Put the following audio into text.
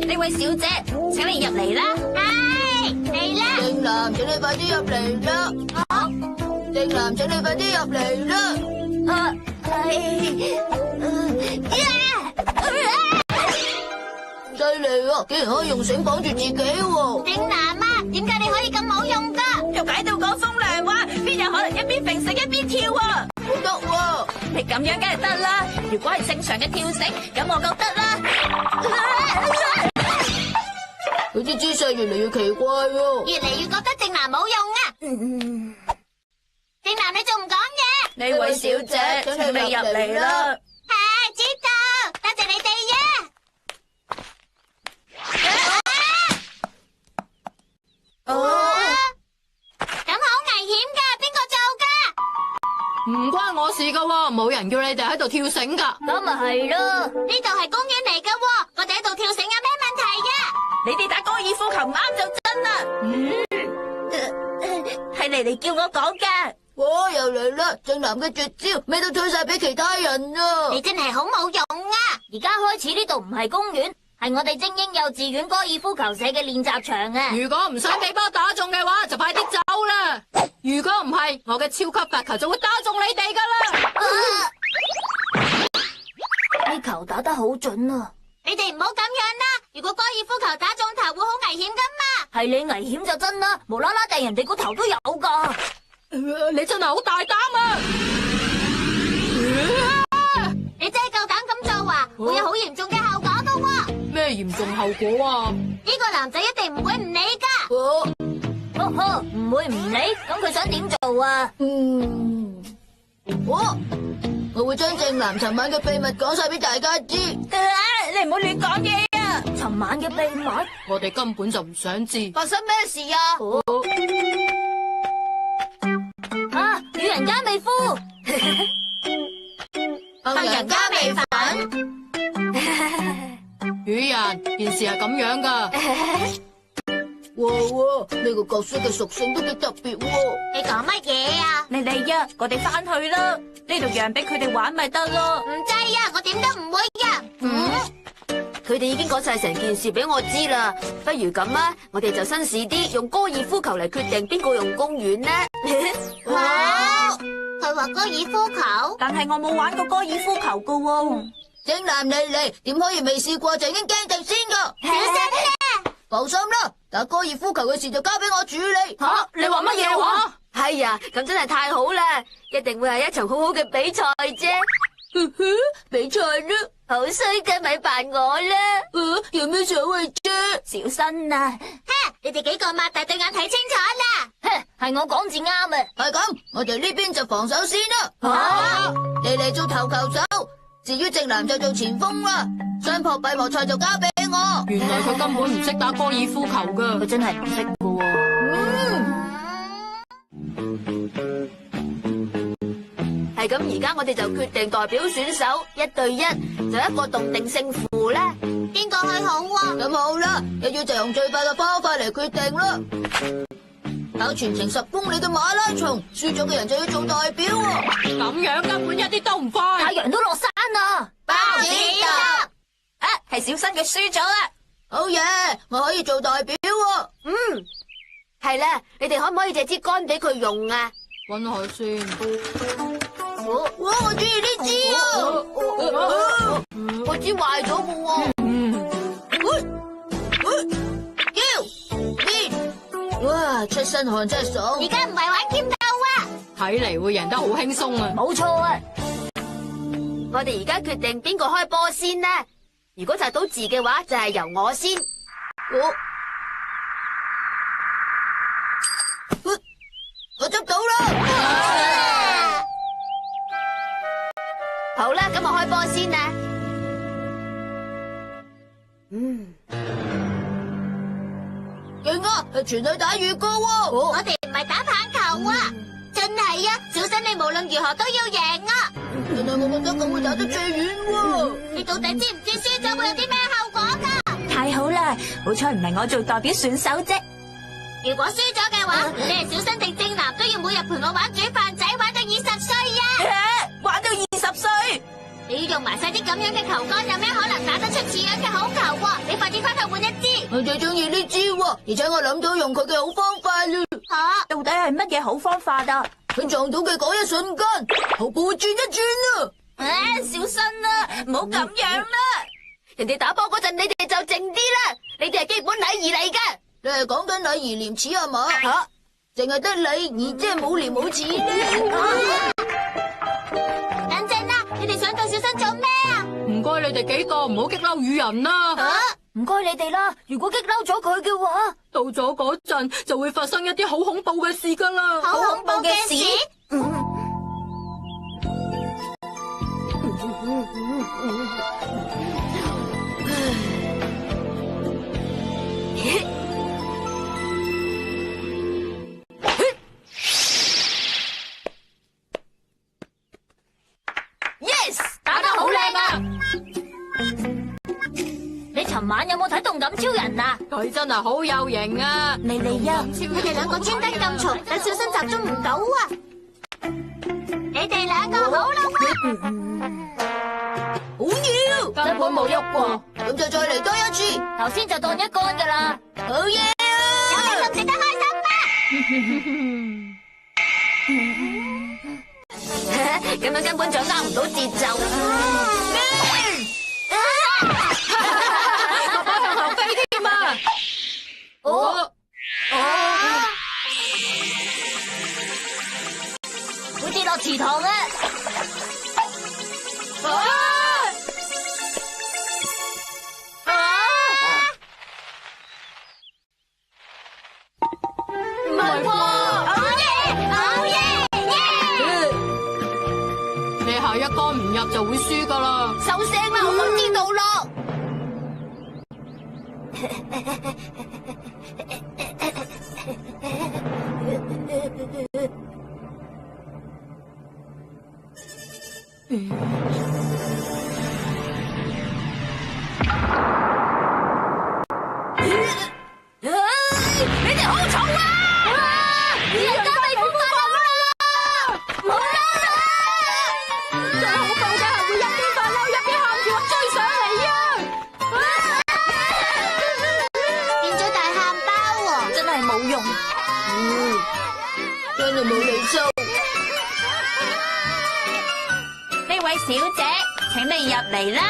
呢位小姐，請你入嚟啦。係，嚟啦。正男，請你快啲入嚟啦。正男，請你快啲入嚟啦。犀利啊！竟然可以用繩綁住自己喎。正男啊，點解你可以咁冇用噶？又解到講風涼話，邊有可能一邊揈繩一邊跳啊？唔得喎！你咁樣梗係得啦。如果係正常嘅跳繩，咁我覺得啦。佢啲姿勢越嚟越奇怪喎。越嚟越覺得正男冇用啊！正男你仲唔講嘢？呢位小姐，請你入嚟啦。係，知道，多謝你哋啊！咁好危險噶，邊個做噶？唔關我事噶喎，冇人叫你哋喺度跳繩噶。咁咪係咯，呢度係公園嚟噶，我哋喺度跳繩有咩問題呀？你哋打高爾夫球唔啱就真啦。係你叫我講噶。哇，又嚟啦！正男嘅絕招，咩都推晒俾其他人啊！你真係好冇用啊！而家開始呢度唔係公園，係我哋精英幼稚園高爾夫球社嘅練習場啊！如果唔想俾波打中嘅話，就快啲走啦！如果唔係，我嘅超級罰球就會打中你哋噶啦！呢球打得好準啊！你哋唔好咁樣啦！如果高爾夫球打中頭會好危險噶嘛？係你危險就真啦，無啦啦掟人哋個頭都有噶！你真係好大膽啊！你真係夠膽咁做啊！會有好嚴重嘅後果噶喎！咩嚴重後果啊？呢個男仔一定唔會唔理噶。唔會唔理？咁佢想點做啊？我會將正男尋晚嘅秘密講晒俾大家知。你唔好亂講嘢啊！尋晚嘅秘密？我哋根本就唔想知。發生咩事啊？與人家未夫，杏仁加味粉。雨人，件事係咁樣噶。哇，呢個角色嘅屬性都幾特別喎。你講乜嘢啊？你嚟啊！我哋翻去啦，呢度讓俾佢哋玩咪得咯。唔制啊！我點都唔會呀。佢哋已經講晒成件事俾我知啦，不如咁啊，我哋就紳士啲，用高爾夫球嚟決定邊個用公園呢？好，佢話高爾夫球，但係我冇玩過高爾夫球噶喎。正男你嚟，點可以未試過就已經驚定先噶？小心啦！放心啦，打高爾夫球嘅事就交俾我處理。吓，你話乜嘢話？係呀，咁真係太好啦，一定會係一場好好嘅比賽啫。比賽啦，好衰嘅咪扮我啦。有咩所謂啫？小心啊！你哋幾個擘大對眼睇清楚啦！係我講字啱啊！係咁，我哋呢邊就防守先啦。你嚟做頭球手，至於正男就做前鋒啦。雙撲閉幕賽就交俾我。原來佢根本唔識打高爾夫球噶。佢真係唔識噶喎。係咁，而家我哋就決定代表選手1對1，就一個動定勝負啦。邊個去好啊？咁好啦，一於就用最快嘅方法嚟決定啦。跑全程10公里嘅馬拉松，輸咗嘅人就要做代表喎。咁樣根本一啲都唔快。太陽都落山啦！包子啊，係小新嘅輸咗啦。好嘢，我可以做代表喎。係啦，你哋可唔可以借支杆俾佢用啊？搵下先。哇，我中意呢支啊！我支壞咗嘅喎。哇，出身汗真係爽。而家唔係玩劍鬥啊！睇嚟會贏得好輕鬆啊！冇錯啊！我哋而家決定邊個開波先啦。如果摘到字嘅話，就係由我先。我執到啦！好啦，咁我開波先啦。勁啊，係全隊打預告喎！我哋唔係打棒球啊！真係啊，小新你無論如何都要贏啊！原來我覺得咁會打得最遠喎！你到底知唔知輸咗會有啲咩後果噶？太好啦，好彩唔係我做代表選手啫。如果輸咗嘅話，你係小新定正男都要每日陪我玩煮飯仔，玩到20歲啊！玩到20歲，你要用埋晒啲我最中意呢招喎，而且我諗到用佢嘅好方法啦。到底係乜嘢好方法啊？喺撞到嘅嗰一瞬間，頭部會轉一轉啊！小心啦，唔好咁樣啦。人哋打波嗰陣，你哋就靜啲啦。你哋係基本禮儀嚟嘅。你係講緊禮儀廉恥啊嘛？吓，淨係得禮儀，即係冇廉冇恥呢？等陣啦，你哋想對小新做咩啊？唔該你哋幾個唔好激嬲雨人啦。唔該你哋啦，如果激嬲咗佢嘅話，到咗嗰陣就會發生一啲好恐怖嘅事噶啦。好恐怖嘅事？打得好靚啊！你尋晚有冇睇動感超人啊？佢真係好有型啊！莉莉啊，佢哋兩個專登咁嘈，等小新集中唔到啊！你哋兩個好啦，好嘢，根本冇喐過，咁就再嚟多一次。頭先就當一乾噶啦。好嘢有你啊！咁值得開心咩？咁樣根本掌握唔到節奏。爸爸向後飛添啊！會跌落池塘啊！唔係喎，你下一桿唔入就會輸噶啦。收聲啦，我知道咯。你哋好嘈啊！而家地府發嬲啦！唔好啦！最恐怖嘅係會一邊發嬲一邊喊住追上嚟啊！變咗大喊包喎！真係冇用。真係冇理數。呢位小姐，請你入嚟啦。